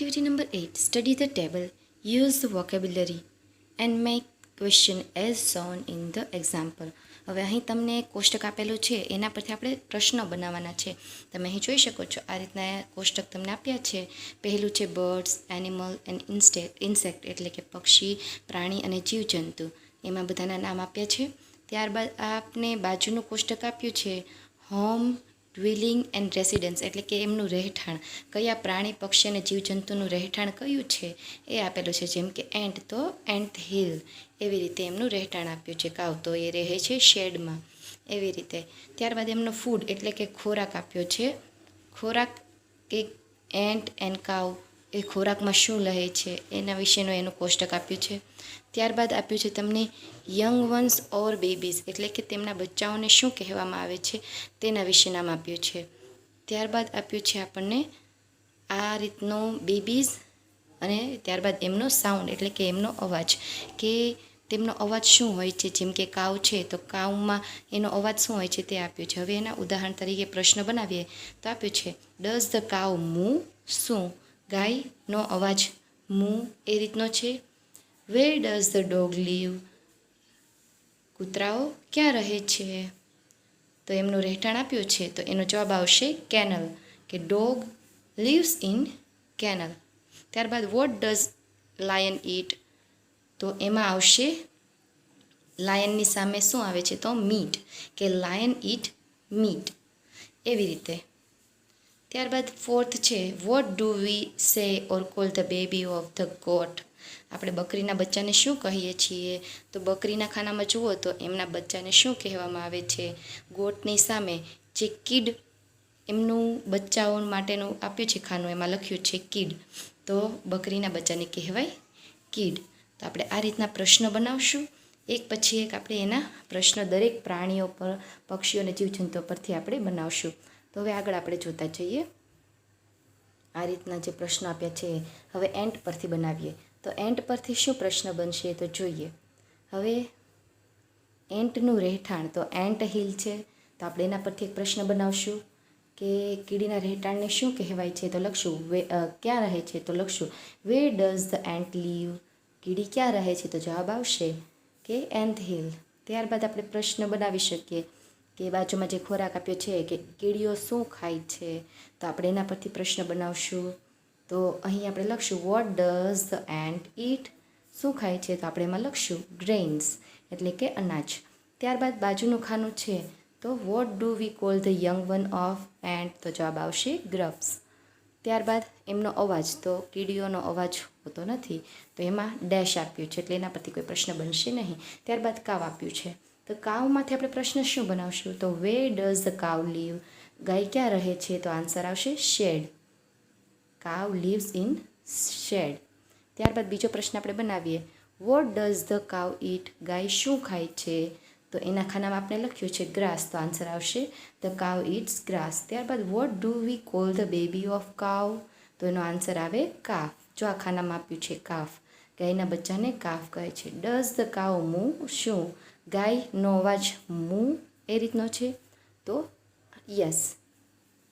Activity number 8. Study the table. Use the vocabulary and make question as shown in the example. હવે અહીં તમને કોષ્ટક આપેલું છે એના પરથી આપણે પ્રશ્નો બનાવવાના છે. તમે અહીં જોઈ શકો છો આ રીતના કોષ્ટક તમને આપ્યા છે. પહેલું છે બર્ડ્સ, એનિમલ એન્ડ ઇન્સેક્ટ એટલે કે પક્ષી, પ્રાણી અને જીવજંતુ. એમાં બધાના નામ આપ્યા છે. ત્યારબાદ આપને બાજુનું કોષ્ટક આપ્યું છે હોમ, ડ્વિલિંગ એન્ડ રેસિડન્સ એટલે કે એમનું રહેઠાણ, કયા પ્રાણી, પક્ષી અને જીવજંતુનું રહેઠાણ કયું છે એ આપેલું છે. જેમ કે એન્ટ તો એન્ટ હિલ, એવી રીતે એમનું રહેઠાણ આપ્યું છે. કાવ તો એ રહે છે શેડમાં, એવી રીતે. ત્યારબાદ એમનો ફૂડ એટલે કે ખોરાક આપ્યો છે. ખોરાક કે એન્ટ એન્ડ કાવ એ ખોરાકમાં શું રહે છે એના વિશેનું એનું કોષ્ટક આપ્યું છે. ત્યારબાદ આપ્યું છે તમને યંગ વન્સ ઓર બેબીઝ એટલે કે તેમના બચ્ચાઓને શું કહેવામાં આવે છે તેના વિશે નામ આપ્યું છે. ત્યારબાદ આપ્યું છે આપણને આ રીતનો બેબીઝ અને ત્યારબાદ એમનો સાઉન્ડ એટલે કે એમનો અવાજ, કે તેમનો અવાજ શું હોય છે. જેમ કે કાવ છે તો કાવમાં એનો અવાજ શું હોય છે તે આપ્યું છે. હવે એના ઉદાહરણ તરીકે પ્રશ્ન બનાવીએ તો આપ્યું છે ડઝ ધ કાવ મૂ, શું ગાયનો અવાજ મૂ એ રીતનો છે. Where does the dog live, કૂતરાઓ ક્યાં રહે છે, તો એમનું રહેઠાણ આપ્યું છે તો એનો જવાબ આવશે કેનલ, કે ડોગ લીવ્સ ઇન કેનલ. ત્યારબાદ વોટ ડઝ લાયન ઈટ, તો એમાં આવશે લાયનની સામે શું આવે છે તો મીટ, કે લાયન ઈટ મીટ, એવી રીતે. ત્યારબાદ ફોર્થ છે what do we say or call the baby of the goat, આપણે બકરીના બચ્ચાને શું કહીએ છીએ, તો બકરીના ખાનામાં જુઓ તો એમના બચ્ચાને શું કહેવામાં આવે છે. ગોટની સામે જે કિડ એમનું બચ્ચાઓ માટેનું આપ્યું છે ખાનું, એમાં લખ્યું છે કિડ, તો બકરીના બચ્ચાને કહેવાય કિડ. તો આપણે આ રીતના પ્રશ્ન બનાવશું, એક પછી એક આપણે એના પ્રશ્ન દરેક પ્રાણીઓ પર, પક્ષીઓ અને જીવજંતુઓ પરથી આપણે બનાવશું. તો હવે આગળ આપણે જોતા જઈએ. આ રીતના જે પ્રશ્નો આપ્યા છે હવે એન્ટ પરથી બનાવીએ. તો એન્ટ પરથી શું પ્રશ્ન બનશે તો જોઈએ. હવે એન્ટનું રહેઠાણ તો એન્ટ હિલ છે, તો આપણે એના પરથી એક પ્રશ્ન બનાવશું કે કીડીના રહેઠાણને શું કહેવાય છે, તો લખશું ક્યાં રહે છે, તો લખશું where does the ant live, કીડી ક્યાં રહે છે, તો જવાબ આવશે કે એન્ટ હિલ. ત્યારબાદ આપણે પ્રશ્ન બનાવી શકીએ કે બાજુમાં જે ખોરાક આપ્યો છે કે કીડીઓ શું ખાય છે, તો આપણે એના પરથી પ્રશ્ન બનાવશું. તો અહીં આપણે લખશું વોટ ડઝ ધ એન્ટ ઈટ, શું ખાય છે, તો આપણે એમાં લખશું ગ્રેઇન્સ એટલે કે અનાજ. ત્યારબાદ બાજુનું ખાનું છે તો vote do we call the young one of ant, તો જવાબ આવશે ગ્રબ્સ. ત્યારબાદ એમનો અવાજ, તો કીડીઓનો અવાજ હોતો નથી તો એમાં ડેશ આપ્યું છે એટલે એના પરથી કોઈ પ્રશ્ન બનશે નહીં. ત્યારબાદ કાવ આપ્યું છે તો કાવમાંથી આપણે પ્રશ્ન શું બનાવશું, તો where does the cow live, ગાય ક્યાં રહે છે, તો આન્સર આવશે શેડ, કાવ લીવ્સ ઇન શેડ. ત્યારબાદ બીજો પ્રશ્ન આપણે બનાવીએ વોટ ડઝ ધ કાવ ઈટ, ગાય શું ખાય છે, તો એના ખાનામાં આપણે લખ્યું છે ગ્રાસ, તો આન્સર આવશે ધ કાવ ઈટ્સ ગ્રાસ. ત્યારબાદ vote do we call the baby of કાવ, તો એનો આન્સર આવે કાફ. જો આ ખાનામાં આપ્યું છે કાફ, ગાયના બચ્ચાને કાફ કહે છે. ડઝ ધ કાવ મૂ, શું ગાયનો અવાજ મૂ એ રીતનો છે, તો યસ,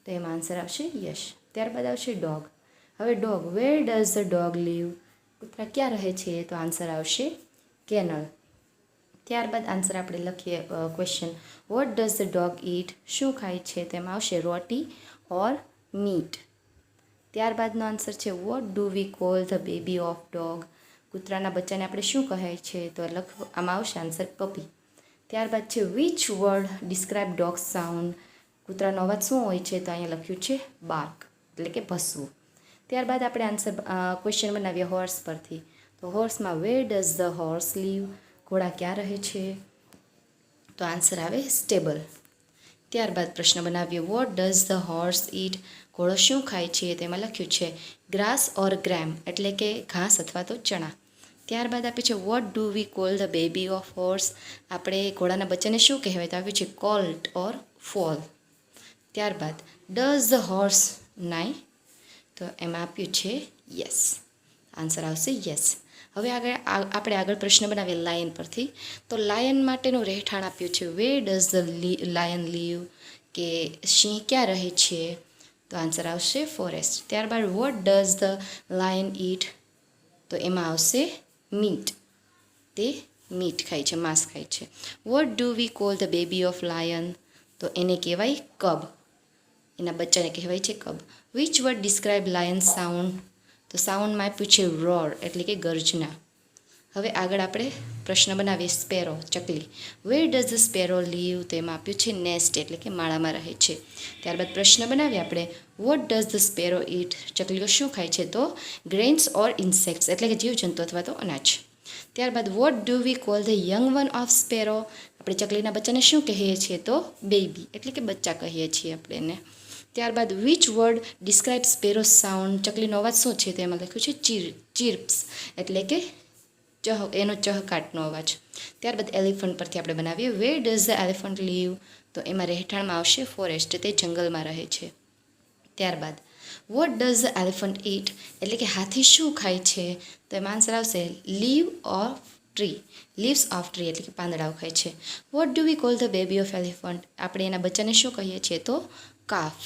તો એમાં આન્સર આવશે યસ. ત્યારબાદ આવશે ડોગ. હવે dog, where does the dog live, કૂતરા ક્યાં રહે છે, તો આન્સર આવશે કેનલ. ત્યારબાદ આન્સર આપણે લખીએ question what does the dog eat, શું ખાય છે, તેમાં આવશે રોટી ઓર મીટ. ત્યારબાદનો આન્સર છે what do we call the baby of dog, કૂતરાના બચ્ચાને આપણે શું કહે છે, તો આમાં આવશે આન્સર પપી. ત્યારબાદ છે which word describe dog sound, કૂતરાનો અવાજ શું હોય છે, તો અહીંયા લખ્યું છે બાર્ક એટલે કે ભસવું. ત્યારબાદ આપણે આન્સર ક્વેશ્ચન બનાવીએ હોર્સ પરથી. તો હોર્સમાં where does the horse live, ઘોડા ક્યાં રહે છે, તો આન્સર આવે સ્ટેબલ. ત્યારબાદ પ્રશ્ન બનાવીએ વોટ ડઝ ધ હોર્સ ઈટ, ઘોડો શું ખાય છે, તેમાં લખ્યું છે ગ્રાસ ઓર ગ્રેમ એટલે કે ઘાસ અથવા તો ચણા. ત્યારબાદ આપ્યું છે what do we call the baby of horse, આપણે ઘોડાના બચ્ચાને શું કહેવાય, તો આપ્યું છે કોલ્ટ ઓર ફોલ. ત્યારબાદ ડઝ ધ હોર્સ નાઈ, તો એમાં આપ્યું છે યસ, આન્સર આવશે યસ. હવે આપણે આગળ પ્રશ્ન બનાવીએ લાયન પરથી. તો લાયન માટેનું રહેઠાણ આપ્યું છે where does the lion live, કે સિંહ ક્યાં રહે છે, તો આન્સર આવશે ફોરેસ્ટ. ત્યારબાદ વોટ ડઝ ધ લાયન ઈટ? તો એમાં આવશે મીટ. તે મીટ ખાય છે, માંસ ખાય છે. What do we call the baby of lion? તો એને કહેવાય કબ. એના બચ્ચાને કહેવાય છે cub. Which word describe lion sound? તો સાઉન્ડમાં આપ્યું છે રોર, એટલે કે ગર્જના. હવે આગળ આપણે પ્રશ્ન બનાવીએ. સ્પેરો, ચકલી. Where does the sparrow live? તો એમાં આપ્યું છે નેસ્ટ, એટલે કે માળામાં રહે છે. ત્યારબાદ પ્રશ્ન બનાવીએ આપણે. વોટ ડઝ ધ સ્પેરો ઈટ? ચકલીઓ શું ખાય છે? તો ગ્રેન્સ ઓર ઇન્સેક્ટ્સ, એટલે કે જીવજંતુ અથવા તો અનાજ. ત્યારબાદ vote do we call the young one of sparrow? આપણે ચકલીના બચ્ચાને શું કહીએ છીએ? તો બેબી, એટલે કે બચ્ચા કહીએ છીએ આપણે એને. ત્યારબાદ which word describe sparrow sound? ચકલીનો અવાજ શું છે? તો એમાં લખ્યું છે ચીર્પ્સ, એટલે કે એનો ચહકાટનો અવાજ. ત્યારબાદ એલિફન્ટ પરથી આપણે બનાવીએ. Where does the elephant live? તો એમાં રહેઠાણમાં આવશે ફોરેસ્ટ, તે જંગલમાં રહે છે. ત્યારબાદ વોટ ડઝ ધ એલિફન્ટ ઈટ? એટલે કે હાથી શું ખાય છે? તો એમાં આન્સર આવશે leave of tree, leaves of tree, એટલે કે પાંદડાઓ ખાય છે. What do we call the baby of elephant? આપણે એના બચ્ચાને શું કહીએ છીએ? તો કાફ.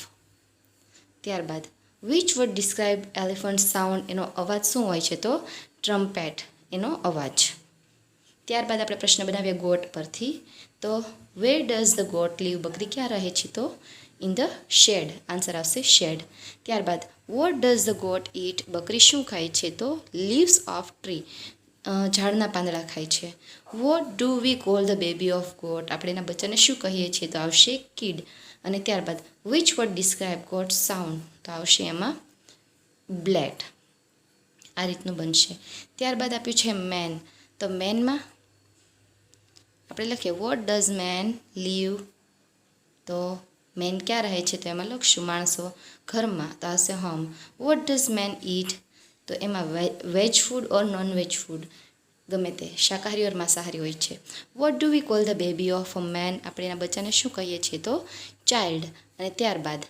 ત્યારબાદ which word describe elephant sound? એનો અવાજ શું હોય છે? તો ટ્રમ્પેટ, એનો અવાજ. ત્યારબાદ આપણે પ્રશ્ન બનાવીએ ગોટ પરથી. તો where does the goat live? બકરી ક્યાં રહે છે? તો ઇન ધ શેડ. આન્સર આવશે શેડ. ત્યારબાદ what does the goat eat? બકરી શું ખાય છે? તો લીવ્સ ઓફ ટ્રી, ઝાડના પાંદડા ખાય છે. What do we call the baby of goat? આપણે એના બચ્ચાને શું કહીએ છીએ? તો આવશે કિડ. અને ત્યારબાદ which word describe goat sound? તો આવશે એમાં બ્લેટ. આ રીતનું બનશે. ત્યારબાદ આપ્યું છે મેન. તો મેનમાં આપણે લખીએ વોટ ડઝ મેન લીવ? તો મેન ક્યાં રહે છે? તો એમાં લખશું માણસો ઘરમાં, તો આવશે home. What does man eat? તો એમાં veg food or non veg food, ગમે તે, શાકાહારી ઓર માંસાહારી હોય છે. What do we call the baby of a man? આપણે એના બચ્ચાને શું કહીએ છીએ? તો ચાઇલ્ડ. અને ત્યારબાદ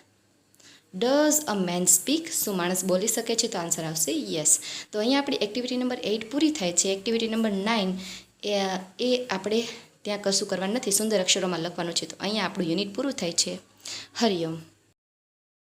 ડઝ અ મેન સ્પીક? શું માણસ બોલી શકે છે? તો આન્સર આવશે યસ. તો અહીંયા આપણી એક્ટિવિટી નંબર 8 પૂરી થાય છે. એક્ટિવિટી નંબર 9 એ આપણે ત્યાં કશું કરવાનું નથી, સુંદર અક્ષરોમાં લખવાનું છે. તો અહીંયા આપણું યુનિટ પૂરું થાય છે. હરિઓમ.